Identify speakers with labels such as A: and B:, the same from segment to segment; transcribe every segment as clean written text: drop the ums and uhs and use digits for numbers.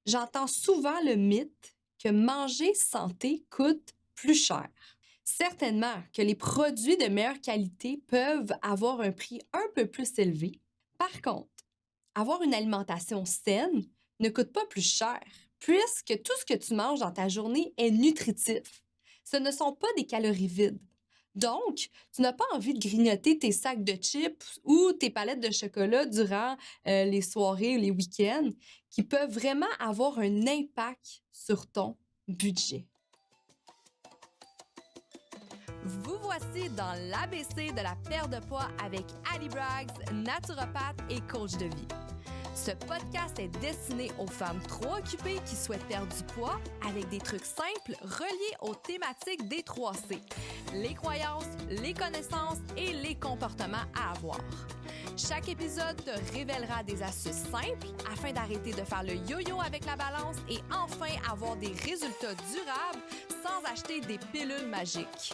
A: j'entends souvent le mythe que manger santé coûte plus cher. Certainement que les produits de meilleure qualité peuvent avoir un prix un peu plus élevé. Par contre, avoir une alimentation saine ne coûte pas plus cher, puisque tout ce que tu manges dans ta journée est nutritif. Ce ne sont pas des calories vides. Donc, tu n'as pas envie de grignoter tes sacs de chips ou tes palettes de chocolat durant les soirées ou les week-ends qui peuvent vraiment avoir un impact sur ton budget. Vous voici dans l'ABC de la perte de poids avec Ali Braggs, naturopathe et coach de vie. Ce podcast est destiné aux femmes trop occupées qui souhaitent perdre du poids avec des trucs simples reliés aux thématiques des 3C, les croyances, les connaissances et les comportements à avoir. Chaque épisode te révélera des astuces simples afin d'arrêter de faire le yo-yo avec la balance et enfin avoir des résultats durables sans acheter des pilules magiques.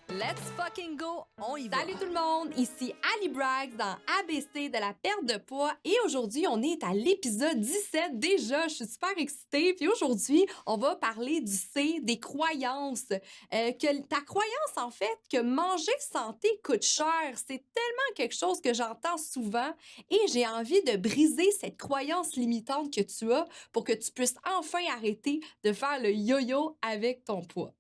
A: Let's fucking go, on y va! Salut tout le monde, ici Ali Braggs dans ABC de la perte de poids et aujourd'hui on est à l'épisode 17 déjà, je suis super excitée puis aujourd'hui on va parler du C, des croyances, que ta croyance en fait que manger santé coûte cher, c'est tellement quelque chose que j'entends souvent et j'ai envie de briser cette croyance limitante que tu as pour que tu puisses enfin arrêter de faire le yo-yo avec ton poids.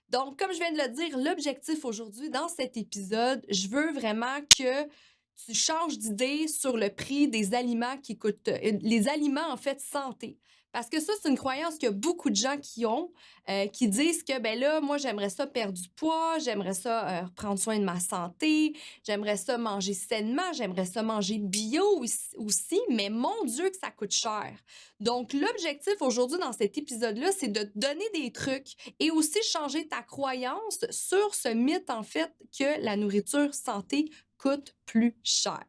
A: Donc, comme je viens de le dire, l'objectif aujourd'hui dans cet épisode, je veux vraiment que tu changes d'idée sur le prix des aliments qui coûtent, les aliments en fait santé. Parce que ça, c'est une croyance qu'il y a beaucoup de gens qui ont, qui disent que, ben là, moi, j'aimerais ça perdre du poids, j'aimerais ça prendre soin de ma santé, j'aimerais ça manger sainement, j'aimerais ça manger bio aussi, mais mon Dieu que ça coûte cher. Donc, l'objectif aujourd'hui dans cet épisode-là, c'est de te donner des trucs et aussi changer ta croyance sur ce mythe, en fait, que la nourriture santé coûte plus cher.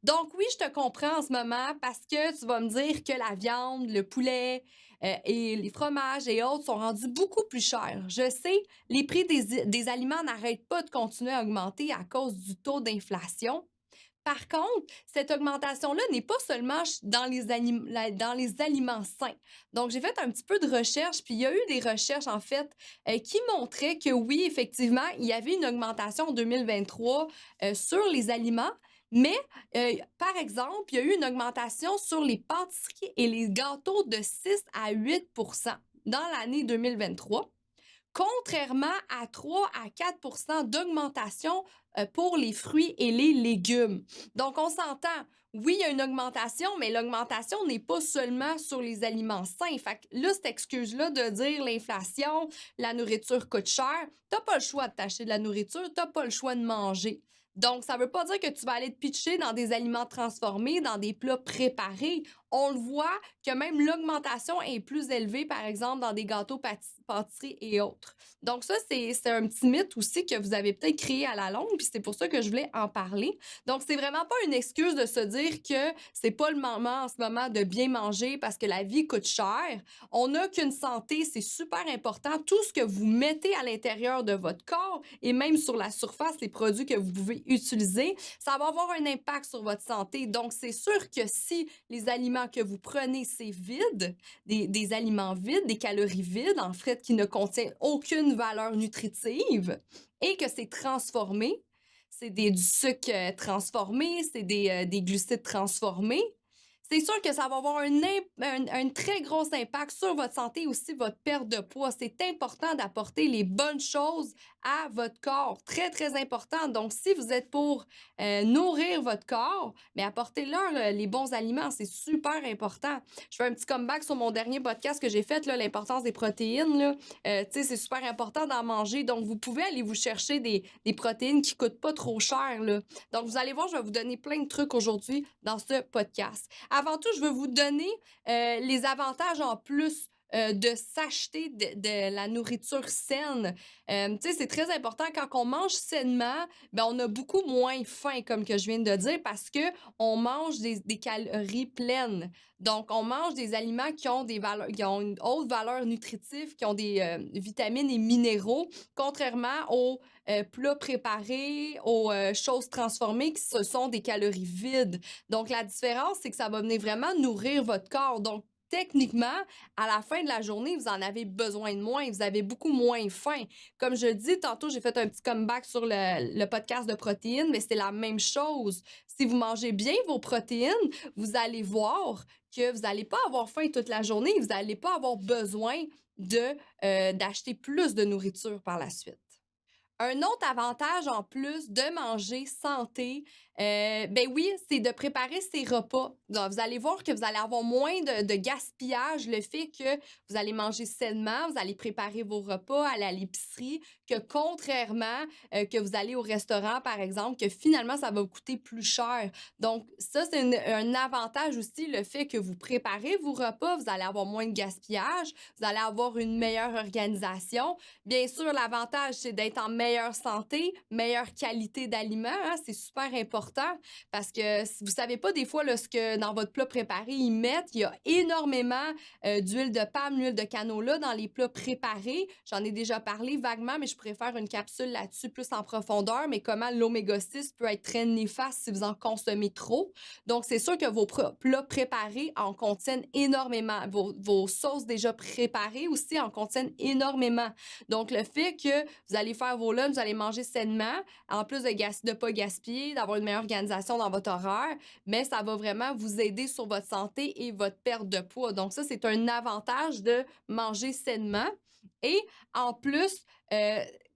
A: Donc oui, je te comprends en ce moment parce que tu vas me dire que la viande, le poulet et les fromages et autres sont rendus beaucoup plus chers. Je sais, les prix des aliments n'arrêtent pas de continuer à augmenter à cause du taux d'inflation. Par contre, cette augmentation-là n'est pas seulement dans les aliments sains. Donc, j'ai fait un petit peu de recherche, puis il y a eu des recherches, en fait, qui montraient que oui, effectivement, il y avait une augmentation en 2023 sur les aliments, mais par exemple, il y a eu une augmentation sur les pâtisseries et les gâteaux de 6 à 8 dans l'année 2023. Contrairement à 3 à 4 d'augmentation pour les fruits et les légumes. Donc, on s'entend, oui, il y a une augmentation, mais l'augmentation n'est pas seulement sur les aliments sains. Fait que là, cette excuse-là de dire l'inflation, la nourriture coûte cher, t'as pas le choix de t'acheter de la nourriture, t'as pas le choix de manger. Donc, ça veut pas dire que tu vas aller te pitcher dans des aliments transformés, dans des plats préparés. On le voit que même l'augmentation est plus élevée, par exemple, dans des gâteaux pâtisseries et autres. Donc ça, c'est un petit mythe aussi que vous avez peut-être créé à la longue, puis c'est pour ça que je voulais en parler. Donc, c'est vraiment pas une excuse de se dire que c'est pas le moment en ce moment de bien manger parce que la vie coûte cher. On n'a qu'une santé, c'est super important. Tout ce que vous mettez à l'intérieur de votre corps et même sur la surface, les produits que vous pouvez utiliser, ça va avoir un impact sur votre santé. Donc, c'est sûr que si les aliments que vous prenez, c'est vide, des aliments vides, des calories vides, en fait, qui ne contiennent aucune valeur nutritive et que c'est transformé, c'est du sucre transformé, c'est des glucides transformés, c'est sûr que ça va avoir un très gros impact sur votre santé et aussi votre perte de poids. C'est important d'apporter les bonnes choses à votre corps. Très, très important. Donc, si vous êtes pour nourrir votre corps, mais apportez-leur les bons aliments. C'est super important. Je fais un petit comeback sur mon dernier podcast que j'ai fait, là, l'importance des protéines. Là. Tu sais, c'est super important d'en manger. Donc, vous pouvez aller vous chercher des protéines qui coûtent pas trop cher. Là. Donc, vous allez voir, je vais vous donner plein de trucs aujourd'hui dans ce podcast. Avant tout, je veux vous donner les avantages en plus de s'acheter de la nourriture saine. Tu sais, c'est très important quand on mange sainement, ben on a beaucoup moins faim, comme que je viens de dire, parce que on mange des calories pleines. Donc, on mange des aliments qui ont des valeurs, qui ont une haute valeur nutritive, qui ont des vitamines et minéraux, contrairement aux plats préparés, aux choses transformées qui ce sont des calories vides. Donc, la différence, c'est que ça va venir vraiment nourrir votre corps. Donc, techniquement, à la fin de la journée, vous en avez besoin de moins, vous avez beaucoup moins faim. Comme je dis, tantôt, j'ai fait un petit comeback sur le podcast de protéines, mais c'est la même chose. Si vous mangez bien vos protéines, vous allez voir que vous n'allez pas avoir faim toute la journée, vous n'allez pas avoir besoin d'acheter plus de nourriture par la suite. Un autre avantage en plus de manger santé, ben oui, c'est de préparer ses repas. Donc, vous allez voir que vous allez avoir moins de gaspillage, le fait que vous allez manger sainement, vous allez préparer vos repas, aller à l'épicerie, que contrairement que vous allez au restaurant, par exemple, que finalement, ça va vous coûter plus cher. Donc, ça, c'est un avantage aussi, le fait que vous préparez vos repas, vous allez avoir moins de gaspillage, vous allez avoir une meilleure organisation. Bien sûr, l'avantage, c'est d'être en meilleure santé, meilleure qualité d'aliments. Hein, c'est super important parce que si vous savez pas des fois là, ce que dans votre plat préparé ils mettent, il y a énormément d'huile de palme, l'huile de canola dans les plats préparés. J'en ai déjà parlé vaguement, mais je préfère une capsule là-dessus plus en profondeur. Mais comment l'oméga 6 peut être très néfaste si vous en consommez trop. Donc, c'est sûr que vos plats préparés en contiennent énormément. Vos sauces déjà préparées aussi en contiennent énormément. Donc, le fait que vous allez faire vos lunchs, vous allez manger sainement, en plus de ne pas gaspiller, d'avoir une meilleure organisation dans votre horaire, mais ça va vraiment vous aider sur votre santé et votre perte de poids. Donc, ça, c'est un avantage de manger sainement. Et en plus,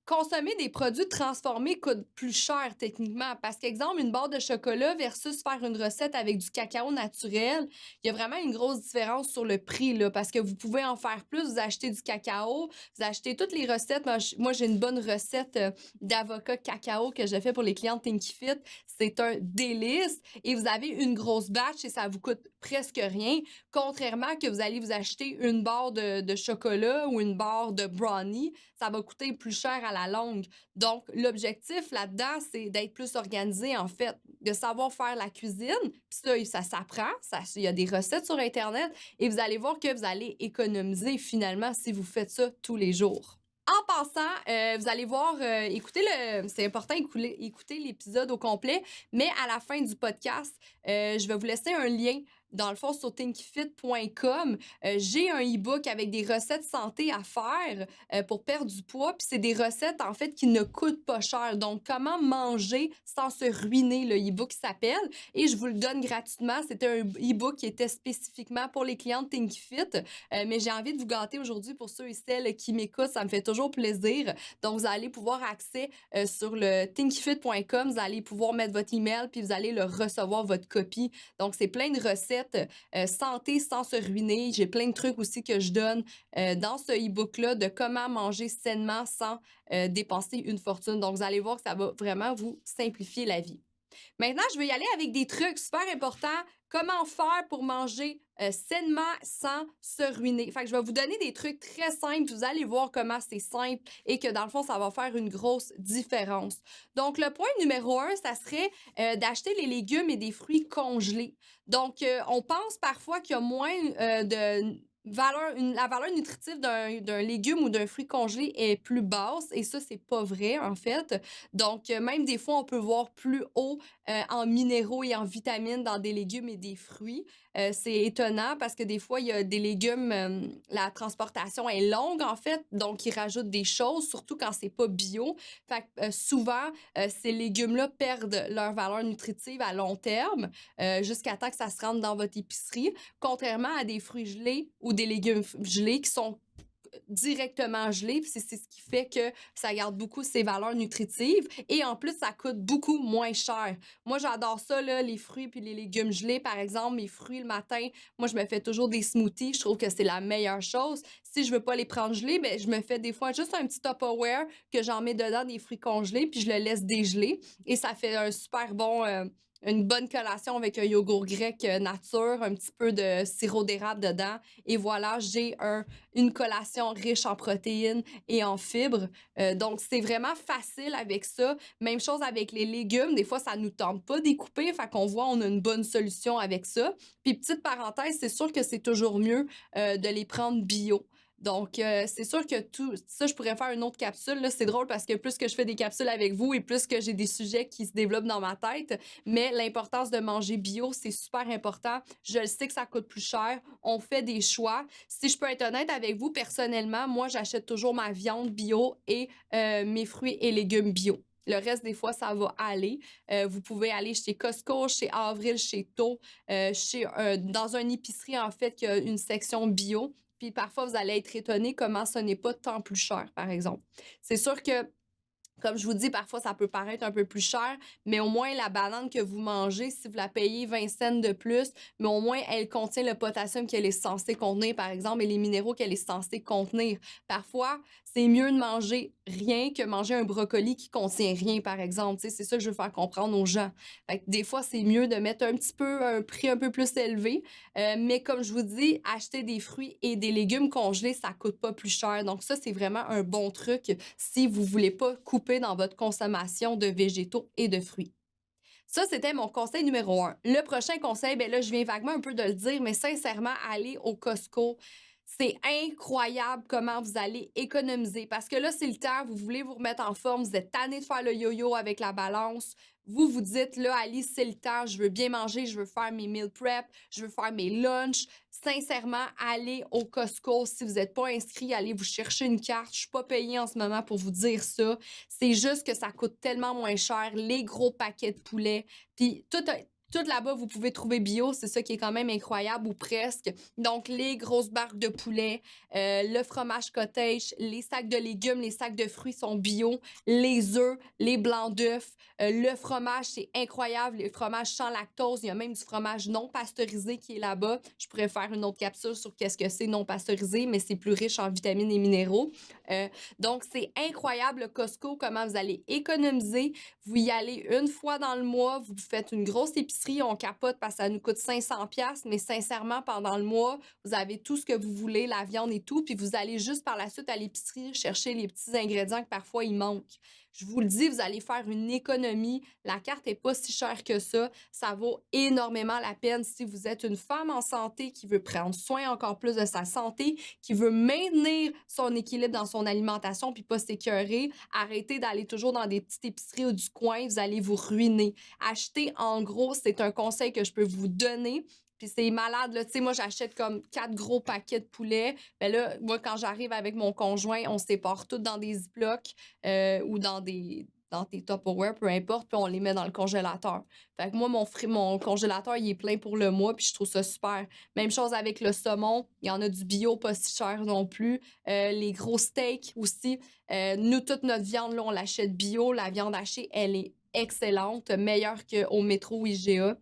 A: consommer des produits transformés coûte plus cher techniquement parce qu'exemple, une barre de chocolat versus faire une recette avec du cacao naturel, il y a vraiment une grosse différence sur le prix là, parce que vous pouvez en faire plus, vous achetez du cacao, vous achetez toutes les recettes. Moi j'ai une bonne recette d'avocat cacao que j'ai fait pour les clients de Tinky Fit. C'est un délice et vous avez une grosse batch et ça vous coûte presque rien, contrairement que vous allez vous acheter une barre de chocolat ou une barre de brownie, ça va coûter plus cher à la longue. Donc, l'objectif là-dedans, c'est d'être plus organisé, en fait, de savoir faire la cuisine. Puis ça s'apprend. Il y a des recettes sur Internet et vous allez voir que vous allez économiser finalement si vous faites ça tous les jours. En passant, vous allez voir, c'est important écouter l'épisode au complet, mais à la fin du podcast, je vais vous laisser un lien. Dans le fond, sur thinkyfit.com, j'ai un e-book avec des recettes santé à faire pour perdre du poids. Puis c'est des recettes, en fait, qui ne coûtent pas cher. Donc, comment manger sans se ruiner, le e-book s'appelle. Et je vous le donne gratuitement. C'était un e-book qui était spécifiquement pour les clients de Thinkyfit. Mais j'ai envie de vous gâter aujourd'hui pour ceux et celles qui m'écoutent. Ça me fait toujours plaisir. Donc, vous allez pouvoir accéder sur le thinkyfit.com. Vous allez pouvoir mettre votre email puis vous allez le recevoir, votre copie. Donc, c'est plein de recettes santé sans se ruiner. J'ai plein de trucs aussi que je donne dans ce e-book-là de comment manger sainement sans dépenser une fortune. Donc, vous allez voir que ça va vraiment vous simplifier la vie. Maintenant, je vais y aller avec des trucs super importants. Comment faire pour manger sainement sans se ruiner. Fait que je vais vous donner des trucs très simples. Vous allez voir comment c'est simple et que dans le fond, ça va faire une grosse différence. Donc, le point numéro 1, ça serait d'acheter les légumes et des fruits congelés. Donc, on pense parfois qu'il y a moins de la valeur nutritive d'un légume ou d'un fruit congelé est plus basse et ça, c'est pas vrai en fait. Donc, même des fois, on peut voir plus haut en minéraux et en vitamines dans des légumes et des fruits. C'est étonnant parce que des fois, il y a des légumes, la transportation est longue en fait, donc ils rajoutent des choses, surtout quand c'est pas bio. Fait que souvent, ces légumes-là perdent leur valeur nutritive à long terme jusqu'à temps que ça se rentre dans votre épicerie, contrairement à des fruits gelés ou des légumes gelés qui sont directement gelé, puis c'est ce qui fait que ça garde beaucoup ses valeurs nutritives et en plus ça coûte beaucoup moins cher. Moi j'adore ça là, les fruits puis les légumes gelés par exemple, mes fruits le matin, moi je me fais toujours des smoothies, je trouve que c'est la meilleure chose. Si je veux pas les prendre gelés, ben je me fais des fois juste un petit Tupperware que j'en mets dedans des fruits congelés puis je le laisse dégeler et ça fait un super bon une bonne collation avec un yogourt grec nature, un petit peu de sirop d'érable dedans. Et voilà, j'ai une collation riche en protéines et en fibres. Donc, c'est vraiment facile avec ça. Même chose avec les légumes. Des fois, ça nous tente pas d'y couper. Fait qu'on voit, on a une bonne solution avec ça. Puis, petite parenthèse, c'est sûr que c'est toujours mieux de les prendre bio. Donc, c'est sûr que tout ça, je pourrais faire une autre capsule, là. C'est drôle parce que plus que je fais des capsules avec vous et plus que j'ai des sujets qui se développent dans ma tête, mais l'importance de manger bio, c'est super important. Je le sais que ça coûte plus cher. On fait des choix. Si je peux être honnête avec vous, personnellement, moi, j'achète toujours ma viande bio et mes fruits et légumes bio. Le reste, des fois, ça va aller. Vous pouvez aller chez Costco, chez Avril, chez Taux, dans une épicerie, en fait, qui a une section bio. Puis parfois, vous allez être étonné comment ce n'est pas tant plus cher, par exemple. C'est sûr que comme je vous dis, parfois, ça peut paraître un peu plus cher, mais au moins, la banane que vous mangez, si vous la payez 20 cents de plus, mais au moins, elle contient le potassium qu'elle est censée contenir, par exemple, et les minéraux qu'elle est censée contenir. Parfois, c'est mieux de manger rien que manger un brocoli qui contient rien, par exemple. Tu sais, c'est ça que je veux faire comprendre aux gens. Fait que des fois, c'est mieux de mettre un petit peu un prix un peu plus élevé, mais comme je vous dis, acheter des fruits et des légumes congelés, ça coûte pas plus cher. Donc ça, c'est vraiment un bon truc si vous voulez pas couper dans votre consommation de végétaux et de fruits. Ça, c'était mon conseil numéro un. Le prochain conseil, ben là, je viens vaguement un peu de le dire, mais sincèrement, aller au Costco, c'est incroyable comment vous allez économiser. Parce que là, c'est le temps, vous voulez vous remettre en forme, vous êtes tanné de faire le yo-yo avec la balance. Vous vous dites, là, Alice, c'est le temps, je veux bien manger, je veux faire mes meal prep, je veux faire mes lunchs. Sincèrement, allez au Costco. Si vous n'êtes pas inscrit, allez vous chercher une carte. Je ne suis pas payée en ce moment pour vous dire ça. C'est juste que ça coûte tellement moins cher, les gros paquets de poulet. Puis tout là-bas, vous pouvez trouver bio, c'est ça qui est quand même incroyable, ou presque. Donc, les grosses barques de poulet, le fromage cottage, les sacs de légumes, les sacs de fruits sont bio, les œufs, les blancs d'œufs, le fromage, c'est incroyable, les fromages sans lactose, il y a même du fromage non pasteurisé qui est là-bas. Je pourrais faire une autre capsule sur qu'est-ce que c'est non pasteurisé, mais c'est plus riche en vitamines et minéraux. Euh, donc, c'est incroyable, le Costco, comment vous allez économiser. Vous y allez une fois dans le mois, vous faites une grosse épicerie, on capote parce que ça nous coûte 500$, mais sincèrement, pendant le mois, vous avez tout ce que vous voulez, la viande et tout, puis vous allez juste par la suite à l'épicerie chercher les petits ingrédients que parfois il manque. Je vous le dis, vous allez faire une économie. La carte n'est pas si chère que ça. Ça vaut énormément la peine si vous êtes une femme en santé qui veut prendre soin encore plus de sa santé, qui veut maintenir son équilibre dans son alimentation puis pas s'écœurer. Arrêtez d'aller toujours dans des petites épiceries ou du coin, vous allez vous ruiner. Acheter en gros, c'est un conseil que je peux vous donner. Puis c'est malade, là. Tu sais, moi, j'achète comme 4 gros paquets de poulet. Ben là, moi, quand j'arrive avec mon conjoint, on sépare tout dans des Ziplocs ou dans des Tupperware, peu importe, puis on les met dans le congélateur. Fait que moi, mon congélateur, il est plein pour le mois, puis je trouve ça super. Même chose avec le saumon. Il y en a du bio, pas si cher non plus. Les gros steaks aussi. Nous, toute notre viande, là, on l'achète bio. La viande hachée, elle est excellente, meilleure qu'au métro IGA.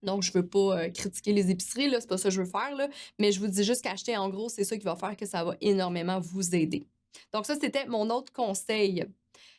A: Donc, je veux pas critiquer les épiceries, là, c'est pas ça que je veux faire, là, mais je vous dis juste qu'acheter en gros, c'est ça qui va faire que ça va énormément vous aider. Donc ça, c'était mon autre conseil.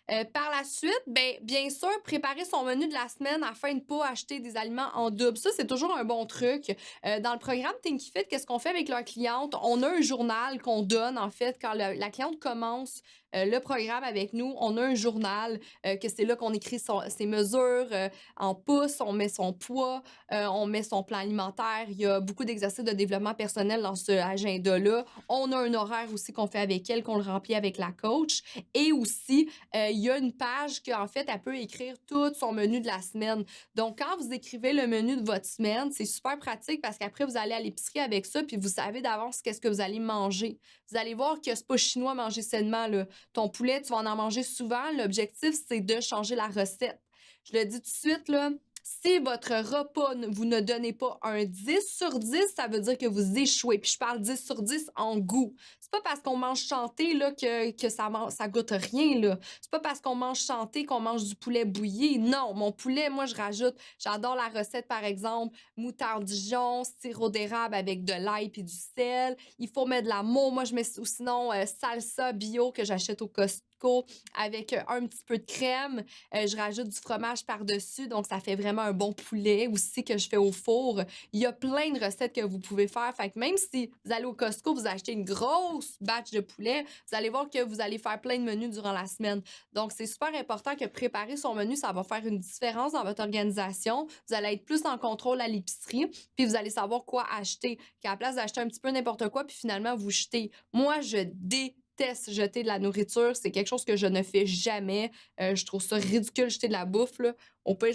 A: Par la suite, ben, bien sûr, préparer son menu de la semaine afin de ne pas acheter des aliments en double. Ça, c'est toujours un bon truc. Dans le programme Thinky Fit, qu'est-ce qu'on fait avec leurs clientes? On a un journal qu'on donne, en fait, quand la cliente commence le programme avec nous. On a un journal que c'est là qu'on écrit ses mesures en pouces, on met son poids, on met son plan alimentaire. Il y a beaucoup d'exercices de développement personnel dans ce agenda-là. On a un horaire aussi qu'on fait avec elle, qu'on le remplit avec la coach. Et aussi, il y a une page qu'en fait, elle peut écrire tout son menu de la semaine. Donc, quand vous écrivez le menu de votre semaine, c'est super pratique parce qu'après, vous allez à l'épicerie avec ça, puis vous savez d'avance qu'est-ce que vous allez manger. Vous allez voir que c'est pas chinois manger sainement, là. Ton poulet, tu vas en manger souvent. L'objectif, c'est de changer la recette. Je le dis tout de suite, là. Si votre repas, vous ne donnez pas un 10 sur 10, ça veut dire que vous échouez. Puis je parle 10 sur 10 en goût. C'est pas parce qu'on mange chanté là, que ça goûte rien. Là. C'est pas parce qu'on mange chanté qu'on mange du poulet bouilli. Non, mon poulet, moi, je rajoute, j'adore la recette, par exemple, moutarde Dijon, sirop d'érable avec de l'ail puis du sel. Il faut mettre de l'amour. Moi, je mets ou sinon salsa bio que j'achète au côte avec un petit peu de crème. Je rajoute du fromage par-dessus, donc ça fait vraiment un bon poulet aussi que je fais au four. Il y a plein de recettes que vous pouvez faire. Fait que même si vous allez au Costco, vous achetez une grosse batch de poulet, vous allez voir que vous allez faire plein de menus durant la semaine. Donc, c'est super important que préparer son menu, ça va faire une différence dans votre organisation. Vous allez être plus en contrôle à l'épicerie, puis vous allez savoir quoi acheter. Qu'à la place d'acheter un petit peu n'importe quoi, puis finalement, vous jetez. Moi, je déteste jeter de la nourriture. C'est quelque chose que je ne fais jamais. Je trouve ça ridicule jeter de la bouffe, là. Au pire,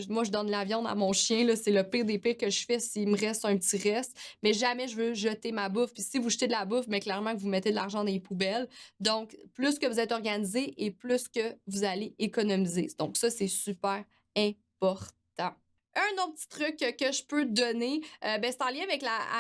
A: moi, je donne de la viande à mon chien, là. C'est le pire des pires que je fais s'il me reste un petit reste. Mais jamais je veux jeter ma bouffe. Puis si vous jetez de la bouffe, mais clairement que vous mettez de l'argent dans les poubelles. Donc, plus que vous êtes organisé et plus que vous allez économiser. Donc, ça, c'est super important. Un autre petit truc que je peux donner, c'est en lien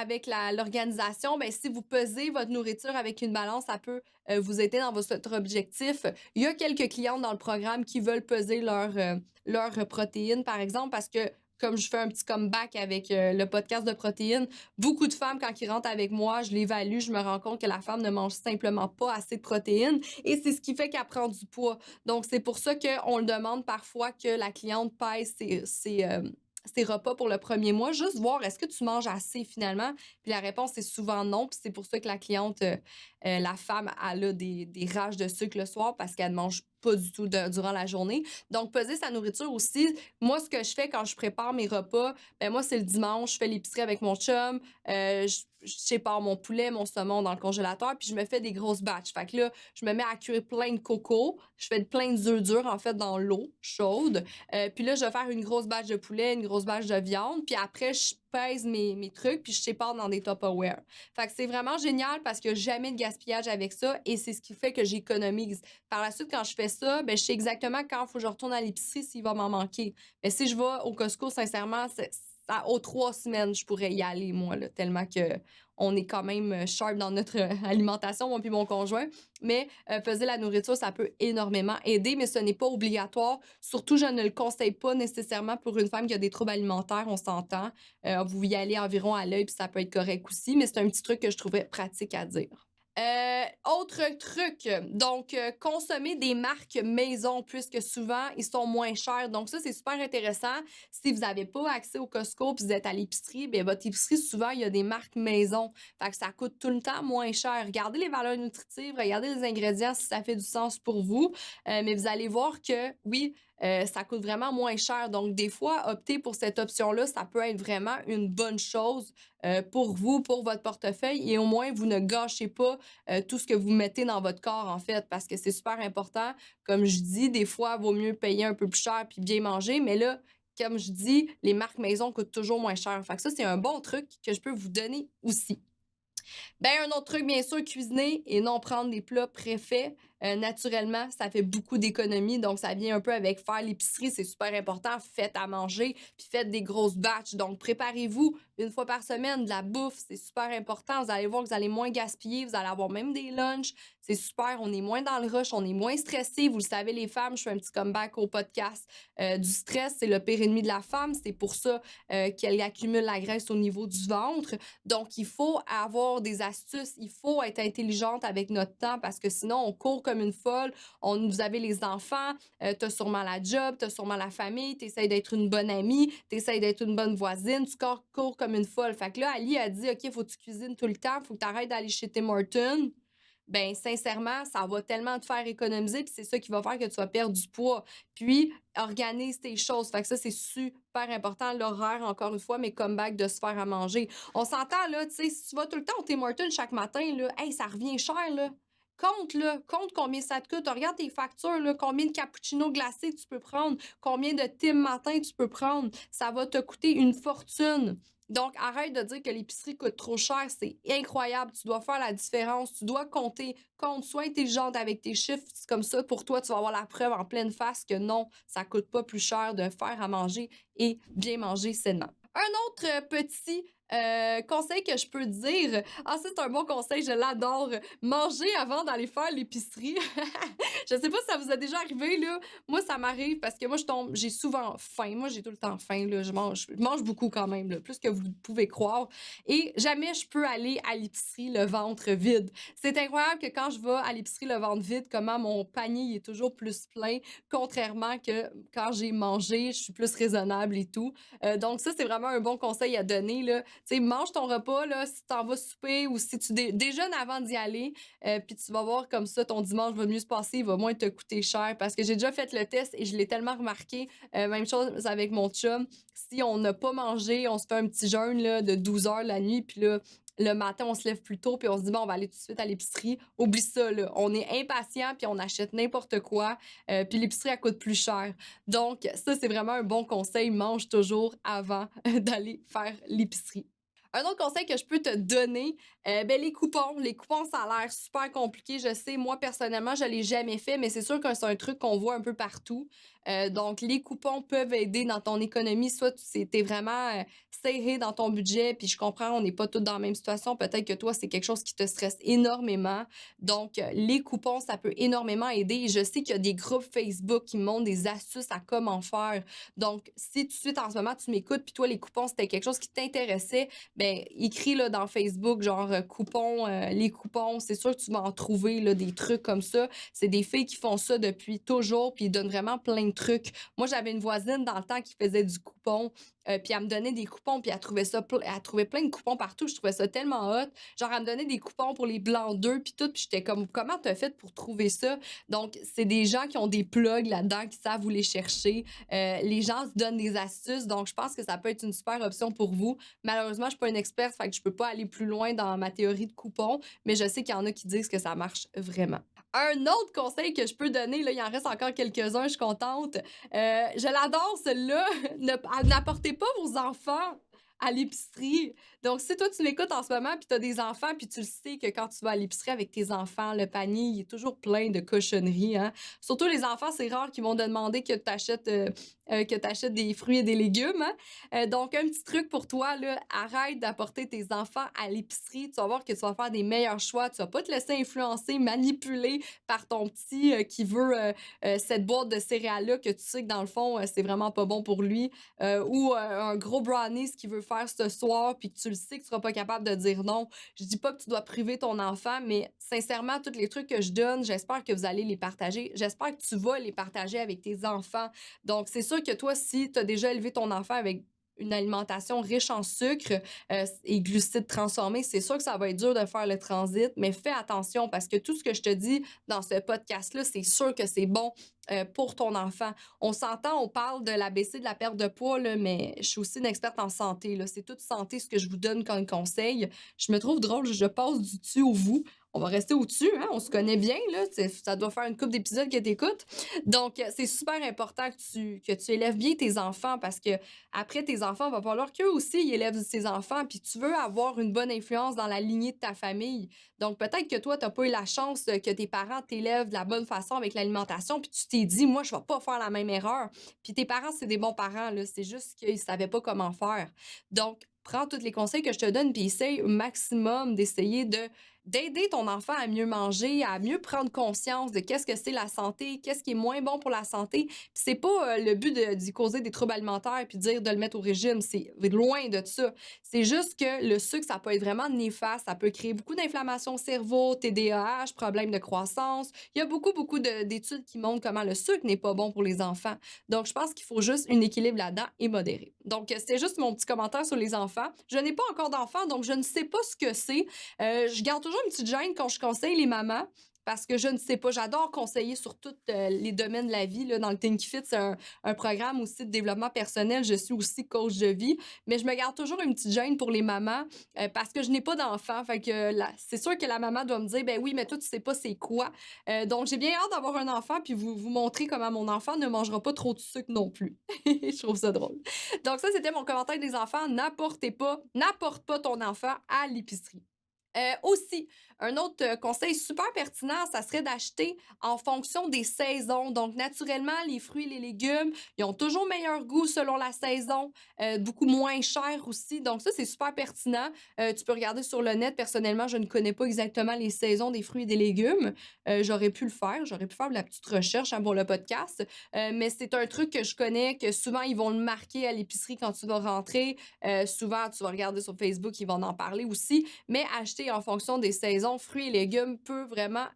A: avec l'organisation. Ben, si vous pesez votre nourriture avec une balance, ça peut vous aider dans votre objectif. Il y a quelques clientes dans le programme qui veulent peser leur protéines, par exemple, parce que comme je fais un petit comeback avec le podcast de protéines, beaucoup de femmes, quand ils rentrent avec moi, je l'évalue, je me rends compte que la femme ne mange simplement pas assez de protéines et c'est ce qui fait qu'elle prend du poids. Donc, c'est pour ça qu'on le demande parfois que la cliente pèse ses repas pour le premier mois, juste voir est-ce que tu manges assez finalement. Puis la réponse est souvent non. Puis c'est pour ça que la cliente, la femme, elle a des rages de sucre le soir parce qu'elle ne mange pas du tout durant la journée. Donc, peser sa nourriture aussi. Moi, ce que je fais quand je prépare mes repas, ben moi, c'est le dimanche, je fais l'épicerie avec mon chum, je sépare mon poulet, mon saumon dans le congélateur, puis je me fais des grosses batches. Fait que là, je me mets à cuire plein de coco, je fais plein d'œufs durs, en fait, dans l'eau chaude. Puis là, je vais faire une grosse batch de poulet, une grosse batch de viande, puis après, je pèse mes trucs, puis je sépare dans des Tupperware. Fait que c'est vraiment génial parce qu'il n'y a jamais de gaspillage avec ça et c'est ce qui fait que j'économise. Par la suite, quand je fais ça, ben, je sais exactement quand il faut que je retourne à l'épicerie s'il va m'en manquer. Mais si je vais au Costco, sincèrement, aux 3 semaines, je pourrais y aller, moi, là, tellement que on est quand même sharp dans notre alimentation, moi puis mon conjoint. Mais peser la nourriture, ça peut énormément aider, mais ce n'est pas obligatoire. Surtout, je ne le conseille pas nécessairement pour une femme qui a des troubles alimentaires, on s'entend. Vous y allez environ à l'œil, puis ça peut être correct aussi, mais c'est un petit truc que je trouvais pratique à dire. Autre truc, donc consommer des marques maison puisque souvent ils sont moins chers. Donc ça, c'est super intéressant. Si vous n'avez pas accès au Costco puis vous êtes à l'épicerie, bien votre épicerie, souvent, il y a des marques maison. Fait que ça coûte tout le temps moins cher. Regardez les valeurs nutritives, regardez les ingrédients si ça fait du sens pour vous. Mais vous allez voir que oui, ça coûte vraiment moins cher. Donc, des fois, opter pour cette option-là, ça peut être vraiment une bonne chose pour vous, pour votre portefeuille, et au moins, vous ne gâchez pas tout ce que vous mettez dans votre corps, en fait, parce que c'est super important. Comme je dis, des fois, il vaut mieux payer un peu plus cher puis bien manger, mais là, comme je dis, les marques maison coûtent toujours moins cher. Fait que ça, c'est un bon truc que je peux vous donner aussi. Ben, un autre truc, bien sûr, cuisiner et non prendre des plats préfaits. Naturellement, ça fait beaucoup d'économies. Donc, ça vient un peu avec faire l'épicerie. C'est super important. Faites à manger, puis faites des grosses batches. Donc, préparez-vous une fois par semaine de la bouffe. C'est super important. Vous allez voir que vous allez moins gaspiller. Vous allez avoir même des lunchs. C'est super. On est moins dans le rush. On est moins stressé. Vous le savez, les femmes, je fais un petit comeback au podcast. Du stress, c'est le pire ennemi de la femme. C'est pour ça qu'elle accumule la graisse au niveau du ventre. Donc, il faut avoir des astuces. Il faut être intelligente avec notre temps parce que sinon, on court comme une folle. Vous avez les enfants, tu as sûrement la job, tu as sûrement la famille, tu essaies d'être une bonne amie, tu essaies d'être une bonne voisine, tu cours comme une folle. Fait que là, Ali a dit, OK, faut que tu cuisines tout le temps, faut que tu arrêtes d'aller chez Tim Hortons. Ben sincèrement, ça va tellement te faire économiser, puis c'est ça qui va faire que tu vas perdre du poids. Puis, organise tes choses. Fait que ça, c'est super important. L'horaire, encore une fois, mais comeback de se faire à manger. On s'entend, là, tu sais, si tu vas tout le temps au Tim Hortons chaque matin, là, hey, ça revient cher, là. Compte, là, compte combien ça te coûte. Regarde tes factures, là, combien de cappuccinos glacés tu peux prendre, combien de Tim matin tu peux prendre. Ça va te coûter une fortune. Donc, arrête de dire que l'épicerie coûte trop cher. C'est incroyable. Tu dois faire la différence. Tu dois compter. Compte, sois intelligente avec tes chiffres. C'est comme ça, pour toi, tu vas avoir la preuve en pleine face que non, ça coûte pas plus cher de faire à manger et bien manger sainement. Un autre petit Conseil que je peux dire, ah ça c'est un bon conseil, je l'adore, manger avant d'aller faire l'épicerie. Je sais pas si ça vous a déjà arrivé là, moi ça m'arrive parce que moi j'ai souvent faim, moi j'ai tout le temps faim là, je mange beaucoup quand même là, plus que vous pouvez croire et jamais je peux aller à l'épicerie le ventre vide. C'est incroyable que quand je vais à l'épicerie le ventre vide, comment mon panier il est toujours plus plein, contrairement que quand j'ai mangé, je suis plus raisonnable et tout. Donc ça, c'est vraiment un bon conseil à donner, là. Tu sais, mange ton repas, là, si tu t'en vas souper ou si tu déjeunes avant d'y aller, puis tu vas voir comme ça, ton dimanche va mieux se passer, il va moins te coûter cher. Parce que j'ai déjà fait le test et je l'ai tellement remarqué. Même chose avec mon chum. Si on n'a pas mangé, on se fait un petit jeûne là, de 12 heures la nuit, puis là, le matin, on se lève plus tôt, puis on se dit, bon, on va aller tout de suite à l'épicerie. Oublie ça, là. On est impatient, puis on achète n'importe quoi, puis l'épicerie, elle coûte plus cher. Donc, ça, c'est vraiment un bon conseil. Mange toujours avant d'aller faire l'épicerie. Un autre conseil que je peux te donner, ben, les coupons. Les coupons, ça a l'air super compliqué. Je sais, moi, personnellement, je ne l'ai jamais fait, mais c'est sûr que c'est un truc qu'on voit un peu partout. Donc, les coupons peuvent aider dans ton économie. Soit tu es vraiment serré dans ton budget, puis je comprends, on n'est pas tous dans la même situation. Peut-être que toi, c'est quelque chose qui te stresse énormément. Donc, les coupons, ça peut énormément aider. Et je sais qu'il y a des groupes Facebook qui montrent des astuces à comment faire. Donc, si tout de suite, en ce moment, tu m'écoutes, puis toi, les coupons, c'était quelque chose qui t'intéressait, ben écris là, dans Facebook, genre coupons, les coupons. C'est sûr que tu vas en trouver là, des trucs comme ça. C'est des filles qui font ça depuis toujours, puis ils donnent vraiment plein de trucs. Moi, j'avais une voisine dans le temps qui faisait du coupon, puis elle me donnait des coupons, puis elle trouvait plein de coupons partout. Je trouvais ça tellement hot. Genre, elle me donnait des coupons pour les blancs d'œufs, puis tout. Puis j'étais comme, comment t'as fait pour trouver ça? Donc, c'est des gens qui ont des plugs là-dedans, qui savent où les chercher. Les gens se donnent des astuces, donc je pense que ça peut être une super option pour vous. Malheureusement, je suis pas une experte, fait que je peux pas aller plus loin dans ma théorie de coupons, mais je sais qu'il y en a qui disent que ça marche vraiment. Un autre conseil que je peux donner, là, il en reste encore quelques-uns, je suis contente. Je l'adore, celle-là. N'apportez pas vos enfants à l'épicerie. Donc, si toi, tu m'écoutes en ce moment, puis tu as des enfants, puis tu le sais que quand tu vas à l'épicerie avec tes enfants, le panier, il est toujours plein de cochonneries. Hein? Surtout les enfants, c'est rare qu'ils vont te demander que tu achètes des fruits et des légumes. Hein? Donc, un petit truc pour toi, là, arrête d'apporter tes enfants à l'épicerie. Tu vas voir que tu vas faire des meilleurs choix. Tu vas pas te laisser influencer, manipuler par ton petit qui veut cette boîte de céréales-là que tu sais que dans le fond, c'est vraiment pas bon pour lui. Ou un gros brownies qu'il veut faire ce soir, puis que tu le sais que tu seras pas capable de dire non. Je dis pas que tu dois priver ton enfant, mais sincèrement, tous les trucs que je donne, j'espère que vous allez les partager. J'espère que tu vas les partager avec tes enfants. Donc, c'est sûr que toi, si tu as déjà élevé ton enfant avec une alimentation riche en sucre et glucides transformés, c'est sûr que ça va être dur de faire le transit, mais fais attention parce que tout ce que je te dis dans ce podcast-là, c'est sûr que c'est bon pour ton enfant. On s'entend, on parle de l'ABC, de la perte de poids, là, mais je suis aussi une experte en santé. Là. C'est toute santé ce que je vous donne comme conseil. Je me trouve drôle, je passe du tu au vous. On va rester au-dessus, hein? On se connaît bien, là. Ça doit faire une couple d'épisodes que tu écoutes. Donc, c'est super important que tu élèves bien tes enfants parce que après tes enfants, il va falloir qu'eux aussi ils élèvent ses enfants. Puis tu veux avoir une bonne influence dans la lignée de ta famille. Donc, peut-être que toi, tu n'as pas eu la chance que tes parents t'élèvent de la bonne façon avec l'alimentation. Puis tu t'es dit, moi, je ne vais pas faire la même erreur. Puis tes parents, c'est des bons parents, là. C'est juste qu'ils ne savaient pas comment faire. Donc, prends tous les conseils que je te donne, puis essaye au maximum d'essayer d'aider ton enfant à mieux manger, à mieux prendre conscience de qu'est-ce que c'est la santé, qu'est-ce qui est moins bon pour la santé. Puis c'est pas le but d'y causer des troubles alimentaires puis dire de le mettre au régime, c'est loin de ça. C'est juste que le sucre, ça peut être vraiment néfaste, ça peut créer beaucoup d'inflammation au cerveau, TDAH, problèmes de croissance. Il y a beaucoup d'études qui montrent comment le sucre n'est pas bon pour les enfants. Donc, je pense qu'il faut juste un équilibre là-dedans et modéré. Donc, c'était juste mon petit commentaire sur les enfants. Je n'ai pas encore d'enfants, donc je ne sais pas ce que c'est. Je garde toujours une petite gêne quand je conseille les mamans parce que je ne sais pas. J'adore conseiller sur tous les domaines de la vie. Là, dans le Think Fit, c'est un programme aussi de développement personnel. Je suis aussi coach de vie. Mais je me garde toujours une petite gêne pour les mamans parce que je n'ai pas d'enfant. Fait que c'est sûr que la maman doit me dire, ben oui, mais toi, tu sais pas c'est quoi. Donc, j'ai bien hâte d'avoir un enfant puis vous montrer comment mon enfant ne mangera pas trop de sucre non plus. Je trouve ça drôle. Donc, ça, c'était mon commentaire des enfants. N'apporte pas ton enfant à l'épicerie. Aussi, un autre conseil super pertinent, ça serait d'acheter en fonction des saisons. Donc, naturellement, les fruits et les légumes, ils ont toujours meilleur goût selon la saison, beaucoup moins cher aussi. Donc, ça, c'est super pertinent. Tu peux regarder sur le net. Personnellement, je ne connais pas exactement les saisons des fruits et des légumes. J'aurais pu le faire. J'aurais pu faire de la petite recherche hein, pour le podcast. Mais c'est un truc que je connais, que souvent, ils vont le marquer à l'épicerie quand tu vas rentrer. Souvent, tu vas regarder sur Facebook, ils vont en parler aussi. Mais acheter en fonction des saisons, fruits et légumes peut vraiment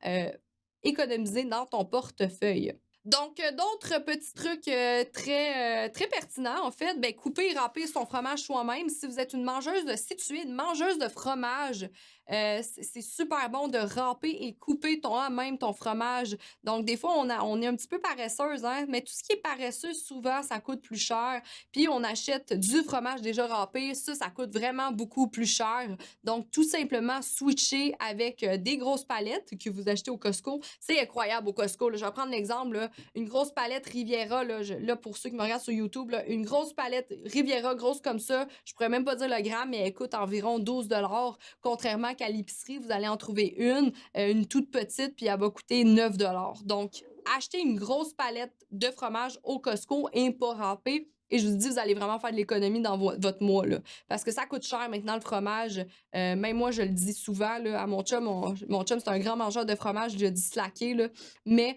A: économiser dans ton portefeuille. Donc, d'autres petits trucs très pertinents, en fait, ben, couper et râper son fromage soi-même. Si vous êtes si tu es une mangeuse de fromage, c'est super bon de râper et couper toi-même ton fromage. Donc, des fois, on est un petit peu paresseuse, hein, mais tout ce qui est paresseux, souvent, ça coûte plus cher. Puis, on achète du fromage déjà râpé. Ça coûte vraiment beaucoup plus cher. Donc, tout simplement, switcher avec des grosses palettes que vous achetez au Costco. C'est incroyable au Costco. Là. Je vais prendre l'exemple, là, une grosse palette Riviera, là, pour ceux qui me regardent sur YouTube, là, une grosse palette Riviera, grosse comme ça. Je pourrais même pas dire le gramme, mais elle coûte environ 12 contrairement qu'à l'épicerie, vous allez en trouver une toute petite, puis elle va coûter 9 Donc, achetez une grosse palette de fromage au Costco et pas râpé. Et je vous dis, vous allez vraiment faire de l'économie dans votre mois, là. Parce que ça coûte cher maintenant, le fromage. Même moi, je le dis souvent là, à mon chum. Mon chum, c'est un grand mangeur de fromage. Je le dis slacké, là. Mais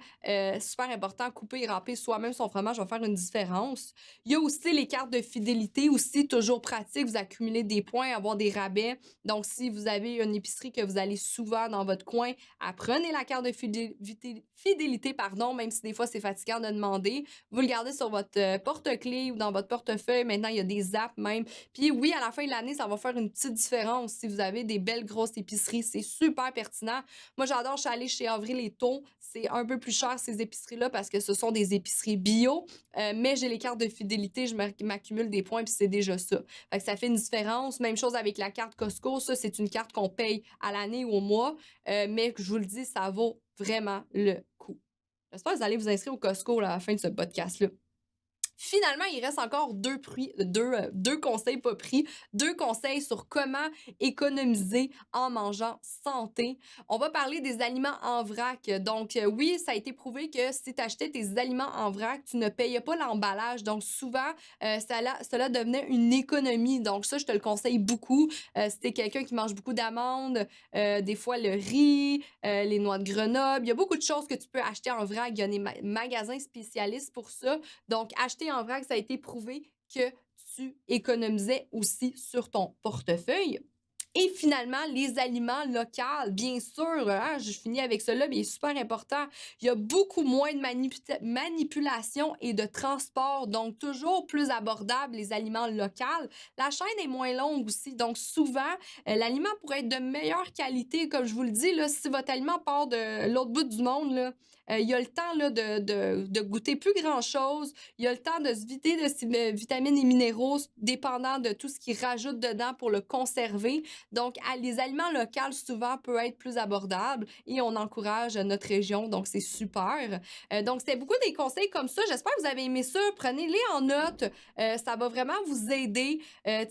A: super important, couper et râper soi-même son fromage va faire une différence. Il y a aussi les cartes de fidélité, aussi toujours pratique. Vous accumulez des points, avoir des rabais. Donc, si vous avez une épicerie que vous allez souvent dans votre coin, apprenez la carte de fidélité, pardon, même si des fois c'est fatigant de demander. Vous le gardez sur votre porte-clés ou dans votre portefeuille. Maintenant, il y a des apps même. Puis oui, à la fin de l'année, ça va faire une petite différence si vous avez des belles grosses épiceries. C'est super pertinent. Moi, j'adore, je suis allée chez Avril et Taux. C'est un peu plus cher, ces épiceries-là, parce que ce sont des épiceries bio. Mais j'ai les cartes de fidélité, je m'accumule des points, puis c'est déjà ça. Fait que ça fait une différence. Même chose avec la carte Costco. Ça, c'est une carte qu'on paye à l'année ou au mois. Mais je vous le dis, ça vaut vraiment le coup. J'espère que vous allez vous inscrire au Costco là, à la fin de ce podcast-là. Finalement, il reste encore deux conseils pas pris, deux conseils sur comment économiser en mangeant santé. On va parler des aliments en vrac. Donc, oui, ça a été prouvé que si tu achetais tes aliments en vrac, tu ne payais pas l'emballage. Donc, souvent, cela devenait une économie. Donc, ça, je te le conseille beaucoup. Si tu es quelqu'un qui mange beaucoup d'amandes, des fois le riz, les noix de Grenoble, il y a beaucoup de choses que tu peux acheter en vrac. Il y a des magasins spécialistes pour ça. Donc, acheter en vrac, ça a été prouvé que tu économisais aussi sur ton portefeuille. Et finalement, les aliments locaux, bien sûr, hein, je finis avec cela, mais il est super important. Il y a beaucoup moins de manipulation et de transport, donc toujours plus abordable les aliments locaux. La chaîne est moins longue aussi, donc souvent, l'aliment pourrait être de meilleure qualité. Comme je vous le dis, là, si votre aliment part de l'autre bout du monde, là, il y a le temps là, de goûter plus grand-chose. Il y a le temps de se vider de ses vitamines et minéraux, dépendant de tout ce qu'ils rajoutent dedans pour le conserver. Donc, les aliments locaux, souvent, peuvent être plus abordables et on encourage notre région. Donc, c'est super. Donc, c'était beaucoup des conseils comme ça. J'espère que vous avez aimé ça. Prenez-les en note. Ça va vraiment vous aider. Il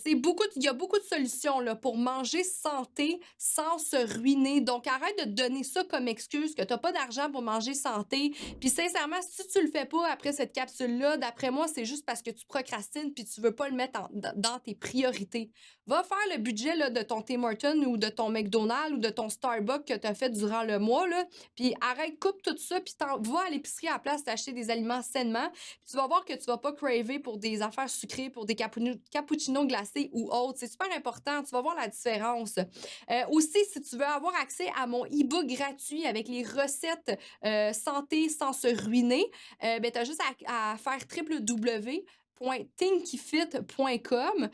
A: y a beaucoup de solutions là, pour manger santé sans se ruiner. Donc, arrête de te donner ça comme excuse que tu n'as pas d'argent pour manger santé. Puis, sincèrement, si tu le fais pas après cette capsule-là, d'après moi, c'est juste parce que tu procrastines puis tu veux pas le mettre dans tes priorités. Va faire le budget là, de ton Tim Hortons ou de ton McDonald's ou de ton Starbucks que tu as fait durant le mois. Là, puis arrête, coupe tout ça, puis va à l'épicerie à la place d'acheter des aliments sainement. Puis tu vas voir que tu vas pas craver pour des affaires sucrées, pour des cappuccinos glacés ou autres. C'est super important. Tu vas voir la différence. Aussi, si tu veux avoir accès à mon e-book gratuit avec les recettes santé sans se ruiner, ben, tu as juste à faire www.thinkifit.com.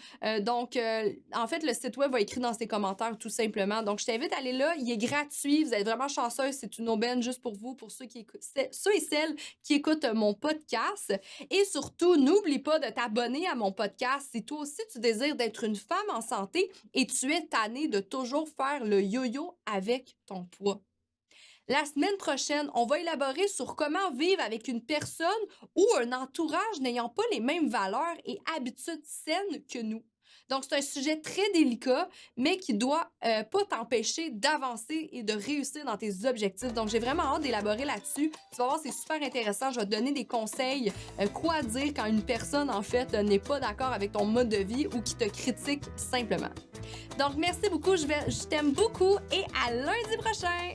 A: En fait, le site web va écrit dans ses commentaires tout simplement. Donc, je t'invite à aller là. Il est gratuit. Vous êtes vraiment chanceux. C'est une aubaine juste pour vous, pour ceux et celles qui écoutent mon podcast. Et surtout, n'oublie pas de t'abonner à mon podcast si toi aussi tu désires d'être une femme en santé et tu es tannée de toujours faire le yo-yo avec ton poids. La semaine prochaine, on va élaborer sur comment vivre avec une personne ou un entourage n'ayant pas les mêmes valeurs et habitudes saines que nous. Donc, c'est un sujet très délicat, mais qui doit pas t'empêcher d'avancer et de réussir dans tes objectifs. Donc, j'ai vraiment hâte d'élaborer là-dessus. Tu vas voir, c'est super intéressant. Je vais te donner des conseils, quoi dire quand une personne, en fait, n'est pas d'accord avec ton mode de vie ou qui te critique simplement. Donc, merci beaucoup. Je t'aime beaucoup et à lundi prochain!